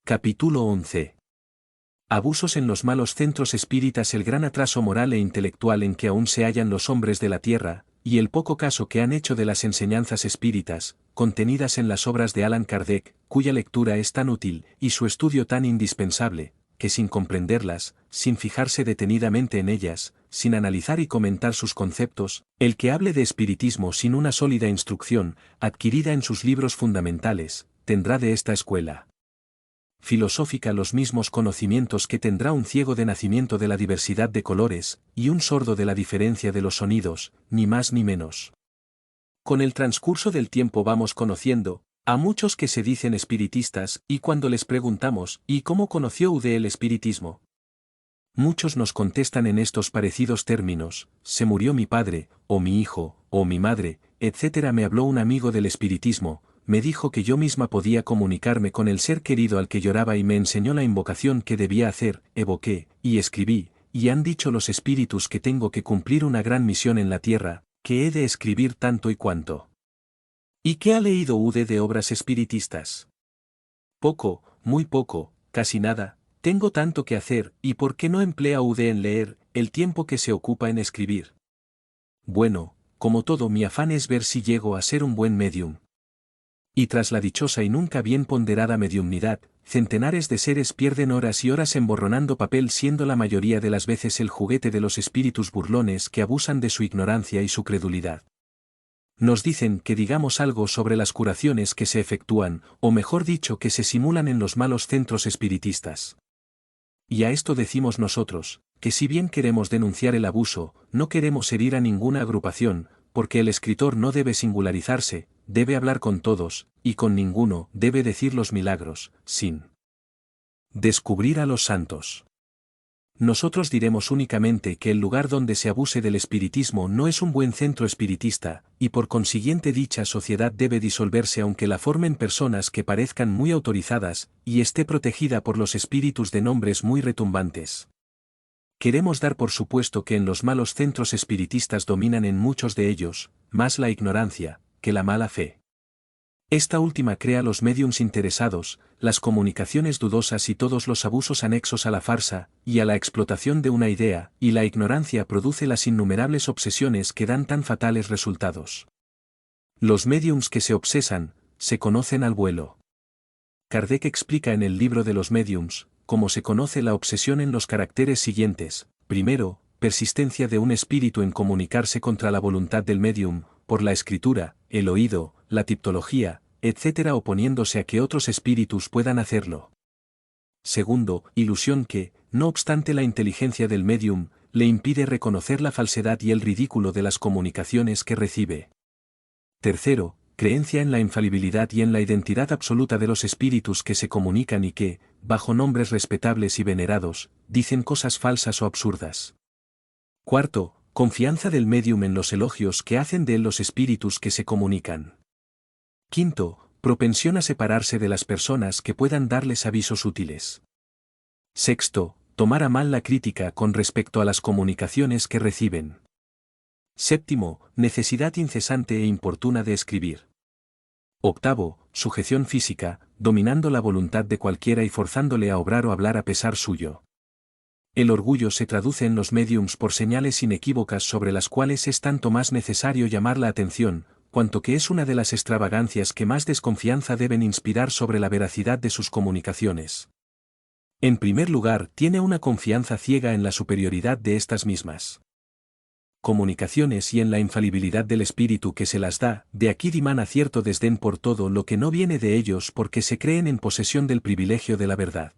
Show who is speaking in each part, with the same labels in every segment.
Speaker 1: Capítulo 11. Abusos en los malos centros espíritas. El gran atraso moral e intelectual en que aún se hallan los hombres de la tierra, y el poco caso que han hecho de las enseñanzas espíritas, contenidas en las obras de Allan Kardec, cuya lectura es tan útil, y su estudio tan indispensable, que sin comprenderlas, sin fijarse detenidamente en ellas, sin analizar y comentar sus conceptos, el que hable de espiritismo sin una sólida instrucción, adquirida en sus libros fundamentales, tendrá de esta escuela filosófica los mismos conocimientos que tendrá un ciego de nacimiento de la diversidad de colores, y un sordo de la diferencia de los sonidos, ni más ni menos. Con el transcurso del tiempo vamos conociendo a muchos que se dicen espiritistas, y cuando les preguntamos, ¿y cómo conoció usted el espiritismo? Muchos nos contestan en estos parecidos términos: se murió mi padre, o mi hijo, o mi madre, etc. Me habló un amigo del espiritismo, me dijo que yo misma podía comunicarme con el ser querido al que lloraba y me enseñó la invocación que debía hacer, evoqué, y escribí, y han dicho los espíritus que tengo que cumplir una gran misión en la tierra, que he de escribir tanto y cuanto. ¿Y qué ha leído usted de obras espiritistas? Poco, muy poco, casi nada. Tengo tanto que hacer, ¿y por qué no emplea usted en leer el tiempo que se ocupa en escribir? Bueno, como todo, mi afán es ver si llego a ser un buen médium. Y tras la dichosa y nunca bien ponderada mediumnidad, centenares de seres pierden horas y horas emborronando papel, siendo la mayoría de las veces el juguete de los espíritus burlones que abusan de su ignorancia y su credulidad. Nos dicen que digamos algo sobre las curaciones que se efectúan, o mejor dicho, que se simulan en los malos centros espiritistas. Y a esto decimos nosotros, que si bien queremos denunciar el abuso, no queremos herir a ninguna agrupación, porque el escritor no debe singularizarse, debe hablar con todos, y con ninguno debe decir los milagros, sin descubrir a los santos. Nosotros diremos únicamente que el lugar donde se abuse del espiritismo no es un buen centro espiritista, y por consiguiente dicha sociedad debe disolverse aunque la formen personas que parezcan muy autorizadas, y esté protegida por los espíritus de nombres muy retumbantes. Queremos dar por supuesto que en los malos centros espiritistas dominan en muchos de ellos, más la ignorancia, que la mala fe. Esta última crea los médiums interesados, las comunicaciones dudosas y todos los abusos anexos a la farsa, y a la explotación de una idea, y la ignorancia produce las innumerables obsesiones que dan tan fatales resultados. Los médiums que se obsesan, se conocen al vuelo. Kardec explica en el libro de los médiums, cómo se conoce la obsesión en los caracteres siguientes: primero, persistencia de un espíritu en comunicarse contra la voluntad del médium, por la escritura, el oído, la tipología, etc., oponiéndose a que otros espíritus puedan hacerlo. Segundo, ilusión que, no obstante la inteligencia del médium, le impide reconocer la falsedad y el ridículo de las comunicaciones que recibe. Tercero, creencia en la infalibilidad y en la identidad absoluta de los espíritus que se comunican y que, bajo nombres respetables y venerados, dicen cosas falsas o absurdas. Cuarto, confianza del médium en los elogios que hacen de él los espíritus que se comunican. Quinto, propensión a separarse de las personas que puedan darles avisos útiles. Sexto, tomar a mal la crítica con respecto a las comunicaciones que reciben. Séptimo, necesidad incesante e importuna de escribir. Octavo, sujeción física, dominando la voluntad de cualquiera y forzándole a obrar o hablar a pesar suyo. El orgullo se traduce en los médiums por señales inequívocas sobre las cuales es tanto más necesario llamar la atención, cuanto que es una de las extravagancias que más desconfianza deben inspirar sobre la veracidad de sus comunicaciones. En primer lugar, tiene una confianza ciega en la superioridad de estas mismas comunicaciones y en la infalibilidad del espíritu que se las da. De aquí dimana cierto desdén por todo lo que no viene de ellos, porque se creen en posesión del privilegio de la verdad.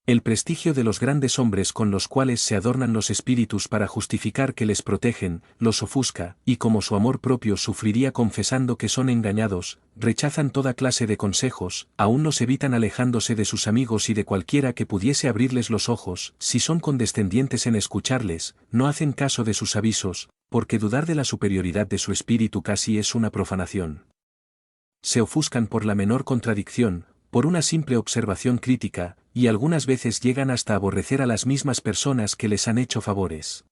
Speaker 1: El prestigio de los grandes hombres con los cuales se adornan los espíritus para justificar que les protegen, los ofusca, y como su amor propio sufriría confesando que son engañados, rechazan toda clase de consejos, aún los evitan alejándose de sus amigos y de cualquiera que pudiese abrirles los ojos. Si son condescendientes en escucharles, no hacen caso de sus avisos, porque dudar de la superioridad de su espíritu casi es una profanación. Se ofuscan por la menor contradicción, por una simple observación crítica, y algunas veces llegan hasta aborrecer a las mismas personas que les han hecho favores.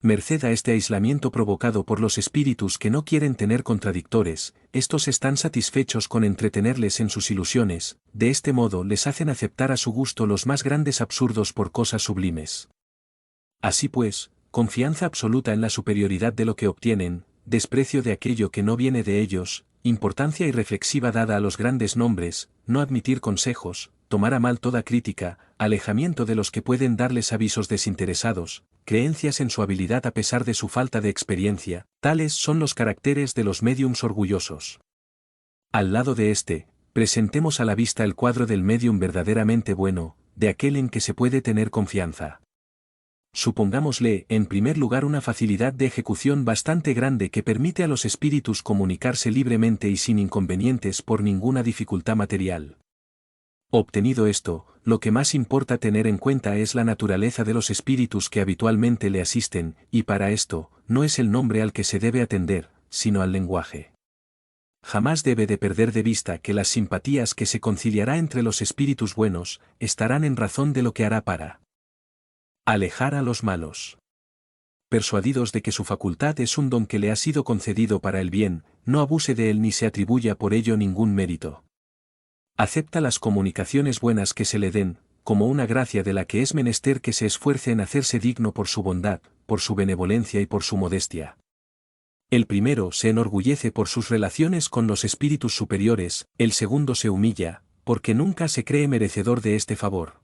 Speaker 1: Merced a este aislamiento provocado por los espíritus que no quieren tener contradictores, estos están satisfechos con entretenerles en sus ilusiones, de este modo les hacen aceptar a su gusto los más grandes absurdos por cosas sublimes. Así pues, confianza absoluta en la superioridad de lo que obtienen, desprecio de aquello que no viene de ellos, importancia irreflexiva dada a los grandes nombres, no admitir consejos, tomar a mal toda crítica, alejamiento de los que pueden darles avisos desinteresados, creencias en su habilidad a pesar de su falta de experiencia, tales son los caracteres de los médiums orgullosos. Al lado de este, presentemos a la vista el cuadro del médium verdaderamente bueno, de aquel en que se puede tener confianza. Supongámosle, en primer lugar, una facilidad de ejecución bastante grande que permite a los espíritus comunicarse libremente y sin inconvenientes por ninguna dificultad material. Obtenido esto, lo que más importa tener en cuenta es la naturaleza de los espíritus que habitualmente le asisten, y para esto, no es el nombre al que se debe atender, sino al lenguaje. Jamás debe de perder de vista que las simpatías que se conciliará entre los espíritus buenos, estarán en razón de lo que hará para alejar a los malos. Persuadidos de que su facultad es un don que le ha sido concedido para el bien, no abuse de él ni se atribuya por ello ningún mérito. Acepta las comunicaciones buenas que se le den, como una gracia de la que es menester que se esfuerce en hacerse digno por su bondad, por su benevolencia y por su modestia. El primero se enorgullece por sus relaciones con los espíritus superiores, el segundo se humilla, porque nunca se cree merecedor de este favor.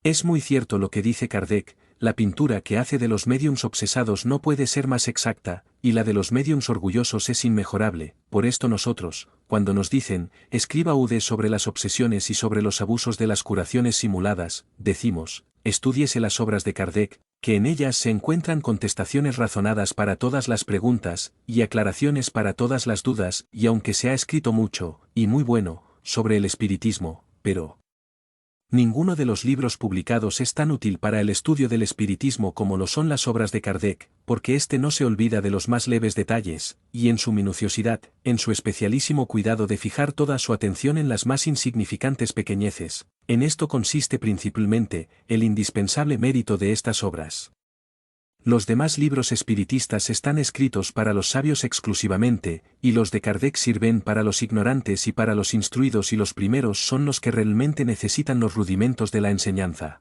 Speaker 1: Es muy cierto lo que dice Kardec, la pintura que hace de los médiums obsesados no puede ser más exacta, y la de los médiums orgullosos es inmejorable. Por esto nosotros, cuando nos dicen, escriba Ude sobre las obsesiones y sobre los abusos de las curaciones simuladas, decimos, estúdiese las obras de Kardec, que en ellas se encuentran contestaciones razonadas para todas las preguntas, y aclaraciones para todas las dudas, y aunque se ha escrito mucho, y muy bueno, sobre el espiritismo, pero ninguno de los libros publicados es tan útil para el estudio del espiritismo como lo son las obras de Kardec, porque éste no se olvida de los más leves detalles, y en su minuciosidad, en su especialísimo cuidado de fijar toda su atención en las más insignificantes pequeñeces, en esto consiste principalmente el indispensable mérito de estas obras. Los demás libros espiritistas están escritos para los sabios exclusivamente, y los de Kardec sirven para los ignorantes y para los instruidos, y los primeros son los que realmente necesitan los rudimentos de la enseñanza.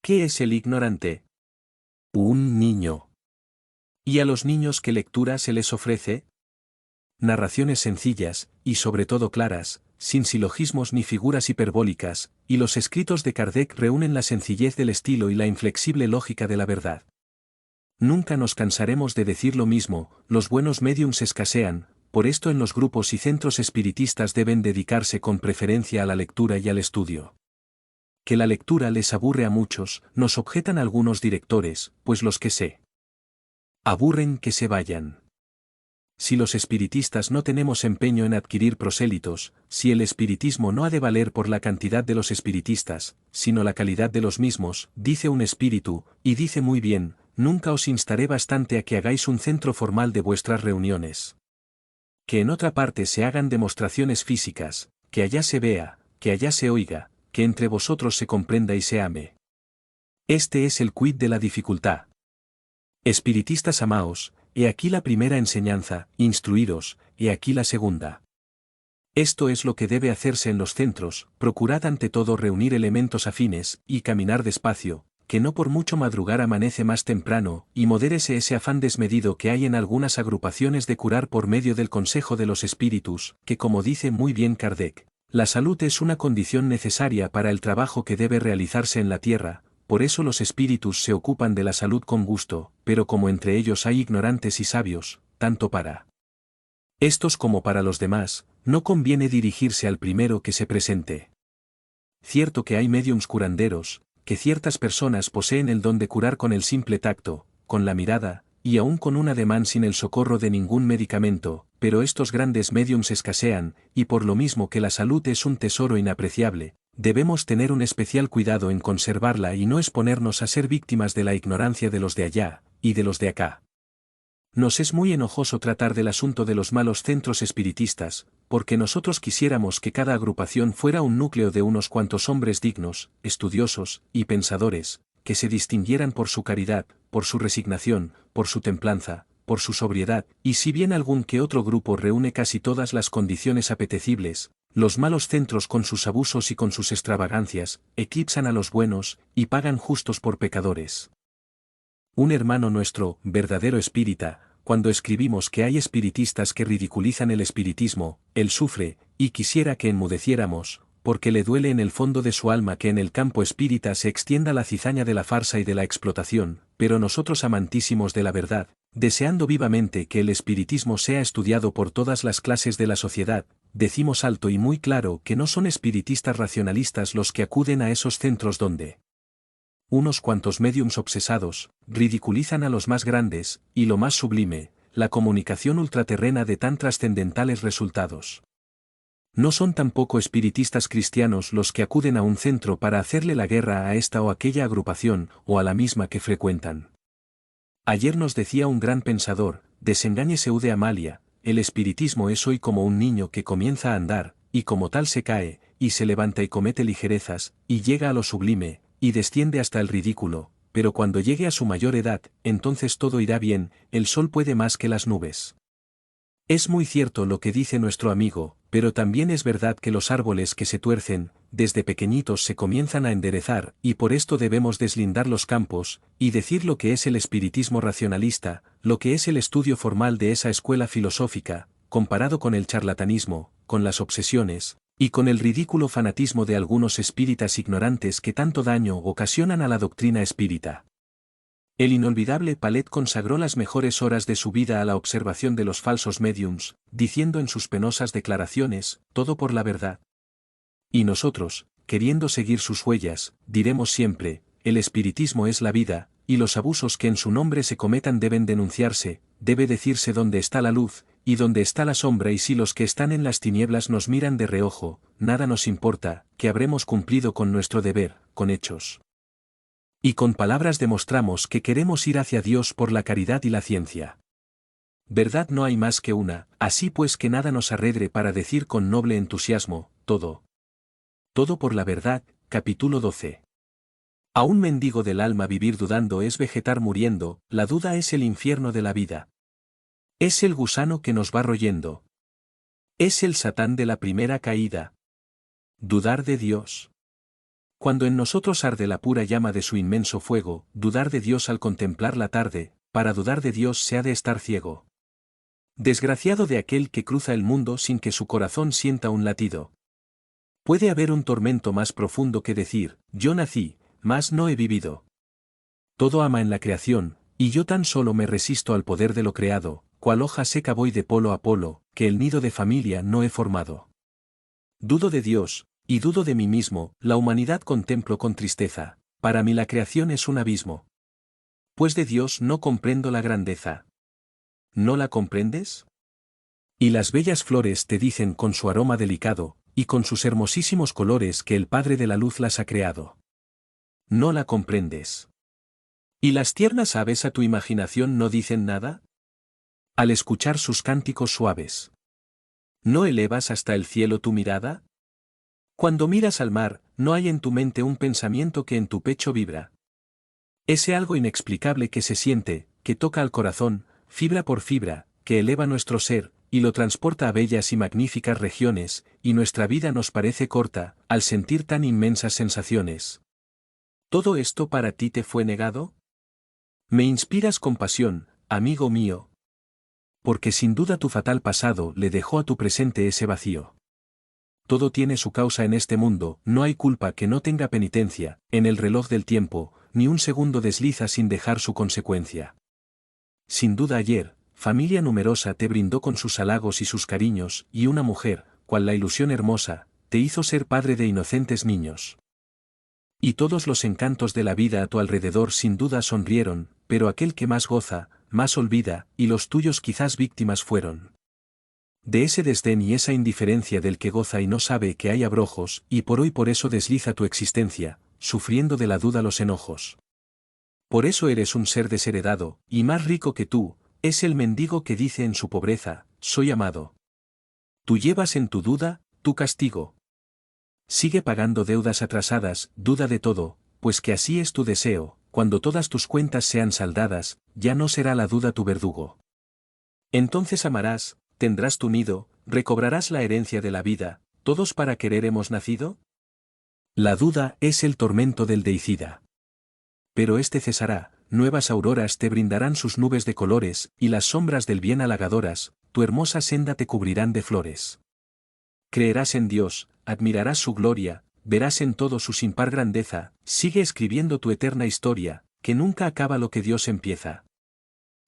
Speaker 1: ¿Qué es el ignorante? Un niño. ¿Y a los niños qué lectura se les ofrece? Narraciones sencillas, y sobre todo claras, sin silogismos ni figuras hiperbólicas, y los escritos de Kardec reúnen la sencillez del estilo y la inflexible lógica de la verdad. Nunca nos cansaremos de decir lo mismo, los buenos médiums escasean, por esto en los grupos y centros espiritistas deben dedicarse con preferencia a la lectura y al estudio. Que la lectura les aburre a muchos, nos objetan algunos directores, pues los que se aburren que se vayan. Si los espiritistas no tenemos empeño en adquirir prosélitos, si el espiritismo no ha de valer por la cantidad de los espiritistas, sino la calidad de los mismos, dice un espíritu, y dice muy bien, nunca os instaré bastante a que hagáis un centro formal de vuestras reuniones. Que en otra parte se hagan demostraciones físicas, que allá se vea, que allá se oiga, que entre vosotros se comprenda y se ame. Este es el quid de la dificultad. Espiritistas amaos, he aquí la primera enseñanza, instruiros, he aquí la segunda. Esto es lo que debe hacerse en los centros, procurad ante todo reunir elementos afines, y caminar despacio, que no por mucho madrugar amanece más temprano, y modérese ese afán desmedido que hay en algunas agrupaciones de curar por medio del consejo de los espíritus, que como dice muy bien Kardec, la salud es una condición necesaria para el trabajo que debe realizarse en la tierra, por eso los espíritus se ocupan de la salud con gusto, pero como entre ellos hay ignorantes y sabios, tanto para estos como para los demás, no conviene dirigirse al primero que se presente. Cierto que hay médiums curanderos, que ciertas personas poseen el don de curar con el simple tacto, con la mirada, y aún con un ademán sin el socorro de ningún medicamento, pero estos grandes médiums escasean, y por lo mismo que la salud es un tesoro inapreciable, debemos tener un especial cuidado en conservarla y no exponernos a ser víctimas de la ignorancia de los de allá, y de los de acá. Nos es muy enojoso tratar del asunto de los malos centros espiritistas, porque nosotros quisiéramos que cada agrupación fuera un núcleo de unos cuantos hombres dignos, estudiosos y pensadores, que se distinguieran por su caridad, por su resignación, por su templanza, por su sobriedad, y si bien algún que otro grupo reúne casi todas las condiciones apetecibles, los malos centros con sus abusos y con sus extravagancias, eclipsan a los buenos, y pagan justos por pecadores. Un hermano nuestro, verdadero espírita, cuando escribimos que hay espiritistas que ridiculizan el espiritismo, él sufre, y quisiera que enmudeciéramos, porque le duele en el fondo de su alma que en el campo espírita se extienda la cizaña de la farsa y de la explotación, pero nosotros amantísimos de la verdad, deseando vivamente que el espiritismo sea estudiado por todas las clases de la sociedad, decimos alto y muy claro que no son espiritistas racionalistas los que acuden a esos centros donde unos cuantos médiums obsesados, ridiculizan a los más grandes, y lo más sublime, la comunicación ultraterrena de tan trascendentales resultados. No son tampoco espiritistas cristianos los que acuden a un centro para hacerle la guerra a esta o aquella agrupación, o a la misma que frecuentan. Ayer nos decía un gran pensador, desengáñese de Amalia, el espiritismo es hoy como un niño que comienza a andar, y como tal se cae, y se levanta y comete ligerezas, y llega a lo sublime, y desciende hasta el ridículo, pero cuando llegue a su mayor edad, entonces todo irá bien, el sol puede más que las nubes. Es muy cierto lo que dice nuestro amigo, pero también es verdad que los árboles que se tuercen, desde pequeñitos se comienzan a enderezar, y por esto debemos deslindar los campos, y decir lo que es el espiritismo racionalista, lo que es el estudio formal de esa escuela filosófica, comparado con el charlatanismo, con las obsesiones, y con el ridículo fanatismo de algunos espíritas ignorantes que tanto daño ocasionan a la doctrina espírita. El inolvidable Palet consagró las mejores horas de su vida a la observación de los falsos médiums, diciendo en sus penosas declaraciones, todo por la verdad. Y nosotros, queriendo seguir sus huellas, diremos siempre, el espiritismo es la vida, y los abusos que en su nombre se cometan deben denunciarse, debe decirse dónde está la luz, y dónde está la sombra y si los que están en las tinieblas nos miran de reojo, nada nos importa, que habremos cumplido con nuestro deber, con hechos. Y con palabras demostramos que queremos ir hacia Dios por la caridad y la ciencia. Verdad no hay más que una, así pues que nada nos arredre para decir con noble entusiasmo, todo. Todo por la verdad, capítulo 12. A un mendigo del alma vivir dudando es vegetar muriendo, la duda es el infierno de la vida. Es el gusano que nos va royendo. Es el Satán de la primera caída. Dudar de Dios. Cuando en nosotros arde la pura llama de su inmenso fuego, dudar de Dios al contemplar la tarde, para dudar de Dios se ha de estar ciego. Desgraciado de aquel que cruza el mundo sin que su corazón sienta un latido. Puede haber un tormento más profundo que decir, yo nací, mas no he vivido. Todo ama en la creación, y yo tan solo me resisto al poder de lo creado, cual hoja seca voy de polo a polo, que el nido de familia no he formado. Dudo de Dios, y dudo de mí mismo, la humanidad contemplo con tristeza, para mí la creación es un abismo. Pues de Dios no comprendo la grandeza. ¿No la comprendes? Y las bellas flores te dicen con su aroma delicado, y con sus hermosísimos colores que el Padre de la Luz las ha creado. ¿No la comprendes? ¿Y las tiernas aves a tu imaginación no dicen nada? Al escuchar sus cánticos suaves. ¿No elevas hasta el cielo tu mirada? Cuando miras al mar, no hay en tu mente un pensamiento que en tu pecho vibra. Ese algo inexplicable que se siente, que toca al corazón, fibra por fibra, que eleva nuestro ser, y lo transporta a bellas y magníficas regiones, y nuestra vida nos parece corta, al sentir tan inmensas sensaciones. ¿Todo esto para ti te fue negado? Me inspiras compasión, amigo mío. Porque sin duda tu fatal pasado le dejó a tu presente ese vacío. Todo tiene su causa en este mundo, no hay culpa que no tenga penitencia, en el reloj del tiempo, ni un segundo desliza sin dejar su consecuencia. Sin duda ayer, familia numerosa te brindó con sus halagos y sus cariños, y una mujer, cual la ilusión hermosa, te hizo ser padre de inocentes niños. Y todos los encantos de la vida a tu alrededor sin duda sonrieron, pero aquel que más goza, más olvida, y los tuyos quizás víctimas fueron. De ese desdén y esa indiferencia del que goza y no sabe que hay abrojos, y por hoy por eso desliza tu existencia, sufriendo de la duda los enojos. Por eso eres un ser desheredado, y más rico que tú, es el mendigo que dice en su pobreza, soy amado. Tú llevas en tu duda, tu castigo. Sigue pagando deudas atrasadas, duda de todo, pues que así es tu deseo, cuando todas tus cuentas sean saldadas, ya no será la duda tu verdugo. Entonces amarás, tendrás tu nido, recobrarás la herencia de la vida, ¿todos para querer hemos nacido? La duda es el tormento del deicida. Pero este cesará, nuevas auroras te brindarán sus nubes de colores, y las sombras del bien halagadoras, tu hermosa senda te cubrirán de flores. Creerás en Dios, admirarás su gloria, verás en todo su sin par grandeza, sigue escribiendo tu eterna historia, que nunca acaba lo que Dios empieza.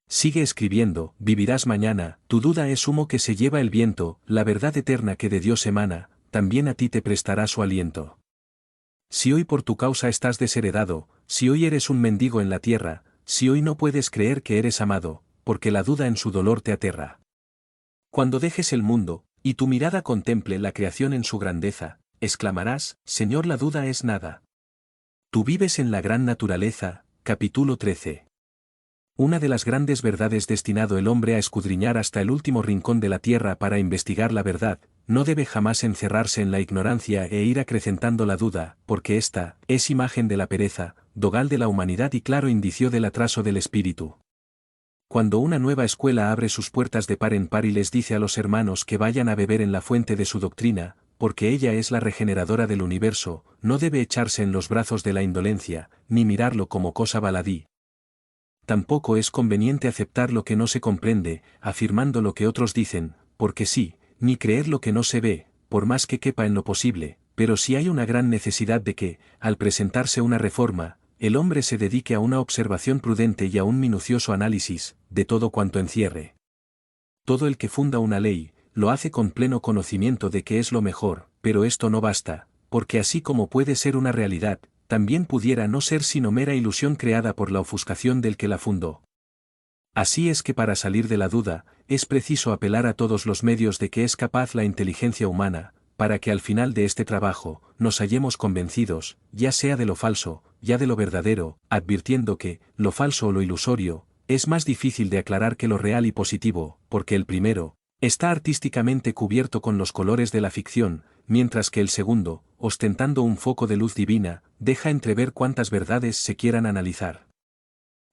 Speaker 1: Sigue escribiendo, vivirás mañana, tu duda es humo que se lleva el viento, la verdad eterna que de Dios emana, también a ti te prestará su aliento. Si hoy por tu causa estás desheredado, si hoy eres un mendigo en la tierra, si hoy no puedes creer que eres amado, porque la duda en su dolor te aterra. Cuando dejes el mundo, y tu mirada contemple la creación en su grandeza, exclamarás, Señor, la duda es nada. Tú vives en la gran naturaleza, capítulo 13. Una de las grandes verdades destinado el hombre a escudriñar hasta el último rincón de la tierra para investigar la verdad, no debe jamás encerrarse en la ignorancia e ir acrecentando la duda, porque ésta es imagen de la pereza, dogal de la humanidad y claro indicio del atraso del espíritu. Cuando una nueva escuela abre sus puertas de par en par y les dice a los hermanos que vayan a beber en la fuente de su doctrina, porque ella es la regeneradora del universo, no debe echarse en los brazos de la indolencia, ni mirarlo como cosa baladí. Tampoco es conveniente aceptar lo que no se comprende, afirmando lo que otros dicen, porque sí, ni creer lo que no se ve, por más que quepa en lo posible, pero si hay una gran necesidad de que, al presentarse una reforma, el hombre se dedique a una observación prudente y a un minucioso análisis, de todo cuanto encierre. Todo el que funda una ley, lo hace con pleno conocimiento de que es lo mejor, pero esto no basta, porque así como puede ser una realidad, también pudiera no ser sino mera ilusión creada por la ofuscación del que la fundó. Así es que para salir de la duda, es preciso apelar a todos los medios de que es capaz la inteligencia humana, para que al final de este trabajo, nos hallemos convencidos, ya sea de lo falso, ya de lo verdadero, advirtiendo que, lo falso o lo ilusorio, es más difícil de aclarar que lo real y positivo, porque el primero, está artísticamente cubierto con los colores de la ficción, mientras que el segundo, ostentando un foco de luz divina, deja entrever cuántas verdades se quieran analizar.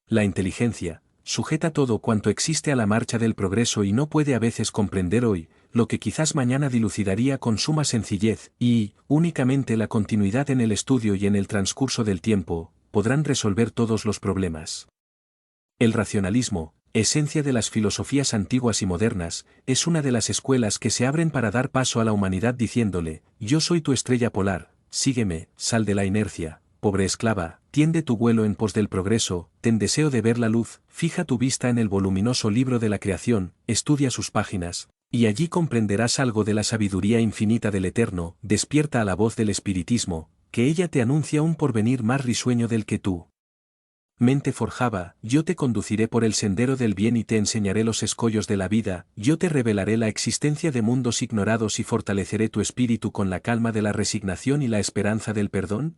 Speaker 1: La inteligencia, sujeta todo cuanto existe a la marcha del progreso y no puede a veces comprender hoy, lo que quizás mañana dilucidaría con suma sencillez, y, únicamente la continuidad en el estudio y en el transcurso del tiempo, podrán resolver todos los problemas. El racionalismo, esencia de las filosofías antiguas y modernas, es una de las escuelas que se abren para dar paso a la humanidad diciéndole, yo soy tu estrella polar, sígueme, sal de la inercia, pobre esclava, tiende tu vuelo en pos del progreso, ten deseo de ver la luz, fija tu vista en el voluminoso libro de la creación, estudia sus páginas, y allí comprenderás algo de la sabiduría infinita del Eterno, despierta a la voz del espiritismo, que ella te anuncia un porvenir más risueño del que tú. Mente forjaba, yo te conduciré por el sendero del bien y te enseñaré los escollos de la vida, yo te revelaré la existencia de mundos ignorados y fortaleceré tu espíritu con la calma de la resignación y la esperanza del perdón.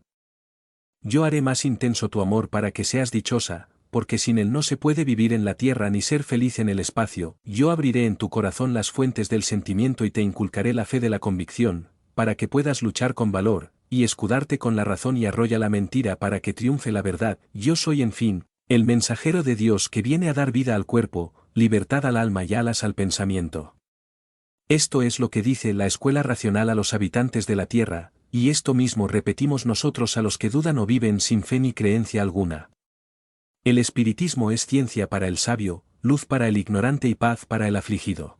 Speaker 1: Yo haré más intenso tu amor para que seas dichosa, porque sin él no se puede vivir en la tierra ni ser feliz en el espacio, yo abriré en tu corazón las fuentes del sentimiento y te inculcaré la fe de la convicción, para que puedas luchar con valor, y escudarte con la razón y arrolla la mentira para que triunfe la verdad. Yo soy en fin, el mensajero de Dios que viene a dar vida al cuerpo, libertad al alma y alas al pensamiento. Esto es lo que dice la escuela racional a los habitantes de la tierra, y esto mismo repetimos nosotros a los que dudan o viven sin fe ni creencia alguna. El espiritismo es ciencia para el sabio, luz para el ignorante y paz para el afligido.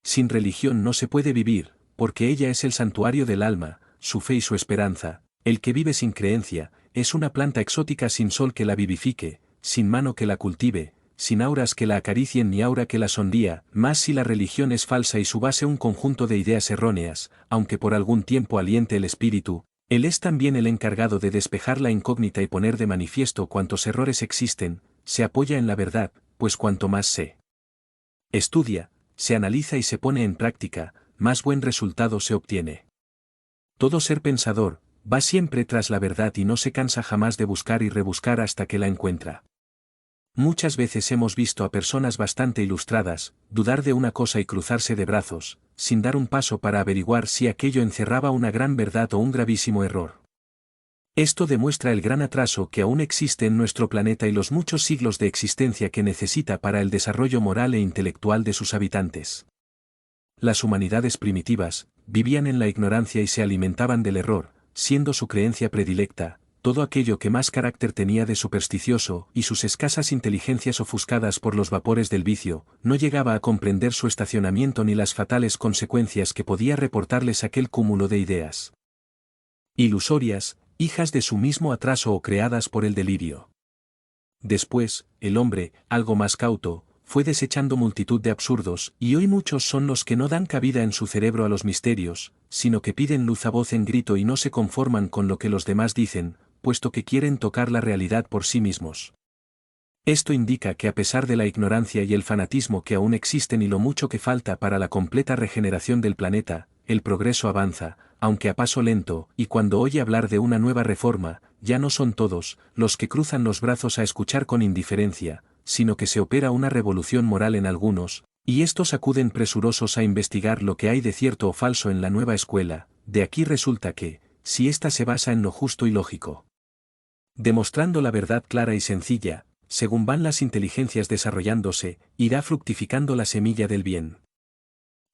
Speaker 1: Sin religión no se puede vivir, porque ella es el santuario del alma, su fe y su esperanza. El que vive sin creencia, es una planta exótica sin sol que la vivifique, sin mano que la cultive, sin auras que la acaricien ni aura que la sonría, más si la religión es falsa y su base un conjunto de ideas erróneas, aunque por algún tiempo aliente el espíritu, él es también el encargado de despejar la incógnita y poner de manifiesto cuantos errores existen, se apoya en la verdad, pues cuanto más se estudia, se analiza y se pone en práctica, más buen resultado se obtiene. Todo ser pensador, va siempre tras la verdad y no se cansa jamás de buscar y rebuscar hasta que la encuentra. Muchas veces hemos visto a personas bastante ilustradas, dudar de una cosa y cruzarse de brazos, sin dar un paso para averiguar si aquello encerraba una gran verdad o un gravísimo error. Esto demuestra el gran atraso que aún existe en nuestro planeta y los muchos siglos de existencia que necesita para el desarrollo moral e intelectual de sus habitantes. Las humanidades primitivas vivían en la ignorancia y se alimentaban del error, siendo su creencia predilecta, todo aquello que más carácter tenía de supersticioso y sus escasas inteligencias ofuscadas por los vapores del vicio, no llegaba a comprender su estacionamiento ni las fatales consecuencias que podía reportarles aquel cúmulo de ideas ilusorias, hijas de su mismo atraso o creadas por el delirio. Después, el hombre, algo más cauto, fue desechando multitud de absurdos, y hoy muchos son los que no dan cabida en su cerebro a los misterios, sino que piden luz a voz en grito y no se conforman con lo que los demás dicen, puesto que quieren tocar la realidad por sí mismos. Esto indica que a pesar de la ignorancia y el fanatismo que aún existen y lo mucho que falta para la completa regeneración del planeta, el progreso avanza, aunque a paso lento, y cuando oye hablar de una nueva reforma, ya no son todos los que cruzan los brazos a escuchar con indiferencia, sino que se opera una revolución moral en algunos, y estos acuden presurosos a investigar lo que hay de cierto o falso en la nueva escuela. De aquí resulta que, si ésta se basa en lo justo y lógico, demostrando la verdad clara y sencilla, según van las inteligencias desarrollándose, irá fructificando la semilla del bien.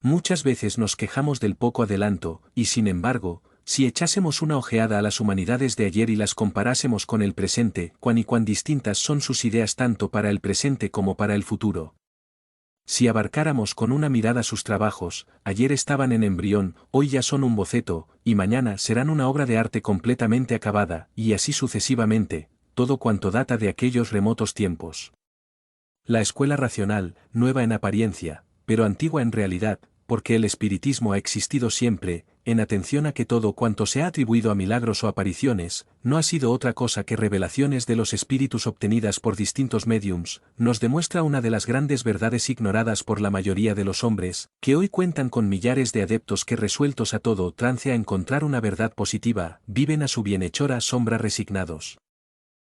Speaker 1: Muchas veces nos quejamos del poco adelanto, y sin embargo, si echásemos una ojeada a las humanidades de ayer y las comparásemos con el presente, cuán distintas son sus ideas tanto para el presente como para el futuro. Si abarcáramos con una mirada sus trabajos, ayer estaban en embrión, hoy ya son un boceto, y mañana serán una obra de arte completamente acabada, y así sucesivamente, todo cuanto data de aquellos remotos tiempos. La escuela racional, nueva en apariencia, pero antigua en realidad, porque el espiritismo ha existido siempre, en atención a que todo cuanto se ha atribuido a milagros o apariciones, no ha sido otra cosa que revelaciones de los espíritus obtenidas por distintos médiums, nos demuestra una de las grandes verdades ignoradas por la mayoría de los hombres, que hoy cuentan con millares de adeptos que resueltos a todo trance a encontrar una verdad positiva, viven a su bienhechora sombra resignados.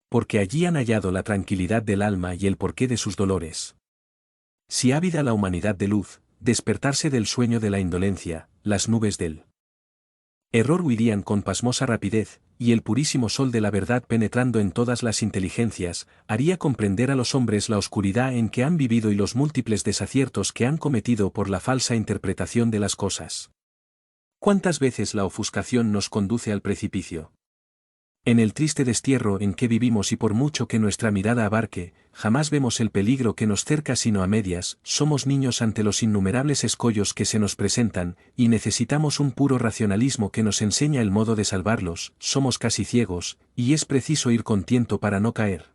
Speaker 1: Porque allí han hallado la tranquilidad del alma y el porqué de sus dolores. Si ávida la humanidad de luz, despertarse del sueño de la indolencia, las nubes del error huirían con pasmosa rapidez, y el purísimo sol de la verdad penetrando en todas las inteligencias, haría comprender a los hombres la oscuridad en que han vivido y los múltiples desaciertos que han cometido por la falsa interpretación de las cosas. ¿Cuántas veces la ofuscación nos conduce al precipicio? En el triste destierro en que vivimos y por mucho que nuestra mirada abarque, jamás vemos el peligro que nos cerca sino a medias, somos niños ante los innumerables escollos que se nos presentan, y necesitamos un puro racionalismo que nos enseña el modo de salvarlos, somos casi ciegos, y es preciso ir con tiento para no caer.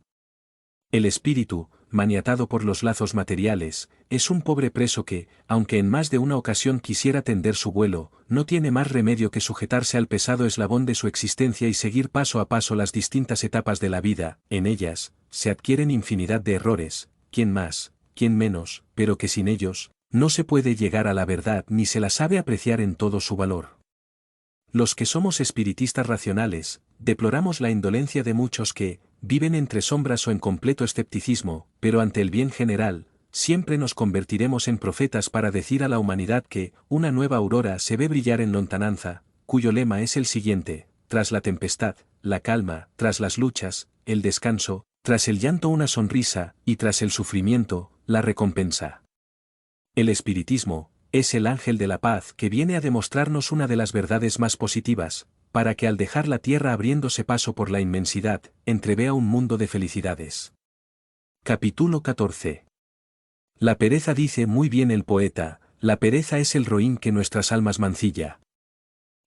Speaker 1: El espíritu, maniatado por los lazos materiales, es un pobre preso que, aunque en más de una ocasión quisiera tender su vuelo, no tiene más remedio que sujetarse al pesado eslabón de su existencia y seguir paso a paso las distintas etapas de la vida. En ellas, se adquieren infinidad de errores, quién más, quién menos, pero que sin ellos, no se puede llegar a la verdad ni se la sabe apreciar en todo su valor. Los que somos espiritistas racionales, deploramos la indolencia de muchos que, viven entre sombras o en completo escepticismo, pero ante el bien general, siempre nos convertiremos en profetas para decir a la humanidad que, una nueva aurora se ve brillar en lontananza, cuyo lema es el siguiente: tras la tempestad, la calma, tras las luchas, el descanso, tras el llanto una sonrisa, y tras el sufrimiento, la recompensa. El espiritismo es el ángel de la paz que viene a demostrarnos una de las verdades más positivas, para que al dejar la tierra abriéndose paso por la inmensidad, entrevea un mundo de felicidades. Capítulo 14. La pereza, dice muy bien el poeta, la pereza es el roín que nuestras almas mancilla.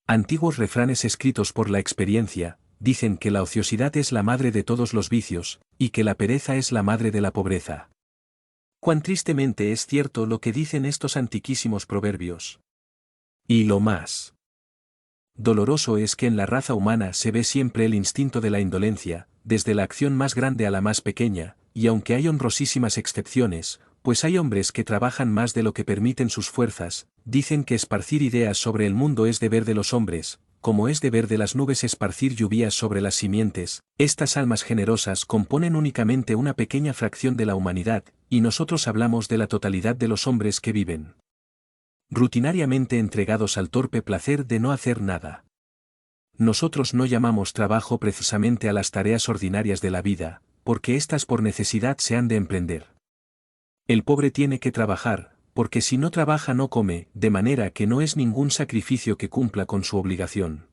Speaker 1: Antiguos refranes escritos por la experiencia, dicen que la ociosidad es la madre de todos los vicios, y que la pereza es la madre de la pobreza. Cuán tristemente es cierto lo que dicen estos antiquísimos proverbios. Y lo más doloroso es que en la raza humana se ve siempre el instinto de la indolencia, desde la acción más grande a la más pequeña, y aunque hay honrosísimas excepciones, pues hay hombres que trabajan más de lo que permiten sus fuerzas, dicen que esparcir ideas sobre el mundo es deber de los hombres, como es deber de las nubes esparcir lluvias sobre las simientes. Estas almas generosas componen únicamente una pequeña fracción de la humanidad, y nosotros hablamos de la totalidad de los hombres que viven rutinariamente entregados al torpe placer de no hacer nada. Nosotros no llamamos trabajo precisamente a las tareas ordinarias de la vida, porque éstas por necesidad se han de emprender. El pobre tiene que trabajar, porque si no trabaja no come, de manera que no es ningún sacrificio que cumpla con su obligación.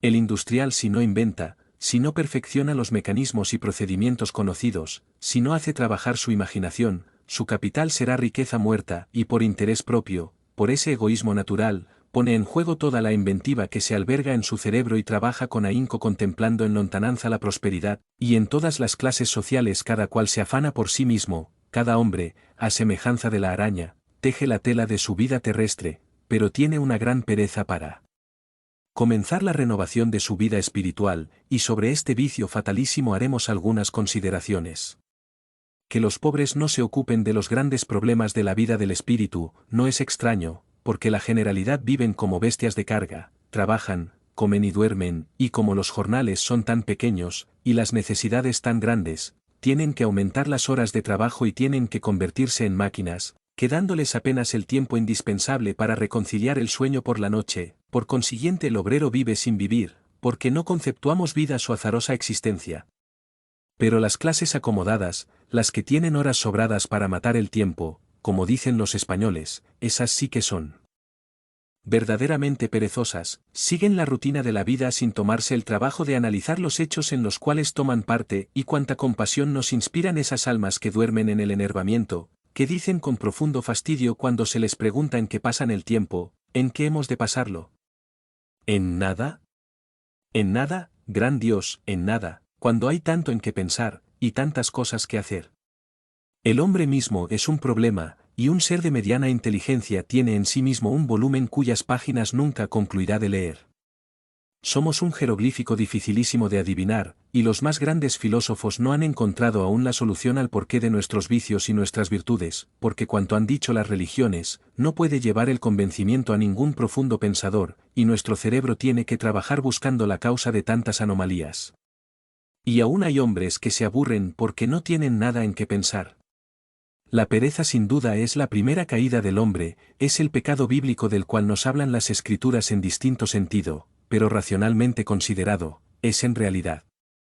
Speaker 1: El industrial si no inventa, si no perfecciona los mecanismos y procedimientos conocidos, si no hace trabajar su imaginación, su capital será riqueza muerta y por interés propio, por ese egoísmo natural, pone en juego toda la inventiva que se alberga en su cerebro y trabaja con ahínco contemplando en lontananza la prosperidad, y en todas las clases sociales cada cual se afana por sí mismo, cada hombre, a semejanza de la araña, teje la tela de su vida terrestre, pero tiene una gran pereza para comenzar la renovación de su vida espiritual, y sobre este vicio fatalísimo haremos algunas consideraciones. Que los pobres no se ocupen de los grandes problemas de la vida del espíritu, no es extraño, porque la generalidad viven como bestias de carga, trabajan, comen y duermen, y como los jornales son tan pequeños, y las necesidades tan grandes, tienen que aumentar las horas de trabajo y tienen que convertirse en máquinas, quedándoles apenas el tiempo indispensable para reconciliar el sueño por la noche, por consiguiente el obrero vive sin vivir, porque no conceptuamos vida su azarosa existencia. Pero las clases acomodadas, las que tienen horas sobradas para matar el tiempo, como dicen los españoles, esas sí que son verdaderamente perezosas, siguen la rutina de la vida sin tomarse el trabajo de analizar los hechos en los cuales toman parte y cuánta compasión nos inspiran esas almas que duermen en el enervamiento, que dicen con profundo fastidio cuando se les pregunta en qué pasan el tiempo, ¿en qué hemos de pasarlo? ¿En nada? En nada, gran Dios, en nada, cuando hay tanto en qué pensar, y tantas cosas que hacer. El hombre mismo es un problema, y un ser de mediana inteligencia tiene en sí mismo un volumen cuyas páginas nunca concluirá de leer. Somos un jeroglífico dificilísimo de adivinar, y los más grandes filósofos no han encontrado aún la solución al porqué de nuestros vicios y nuestras virtudes, porque cuanto han dicho las religiones, no puede llevar el convencimiento a ningún profundo pensador, y nuestro cerebro tiene que trabajar buscando la causa de tantas anomalías. Y aún hay hombres que se aburren porque no tienen nada en qué pensar. La pereza sin duda es la primera caída del hombre, es el pecado bíblico del cual nos hablan las Escrituras en distinto sentido, pero racionalmente considerado, es en realidad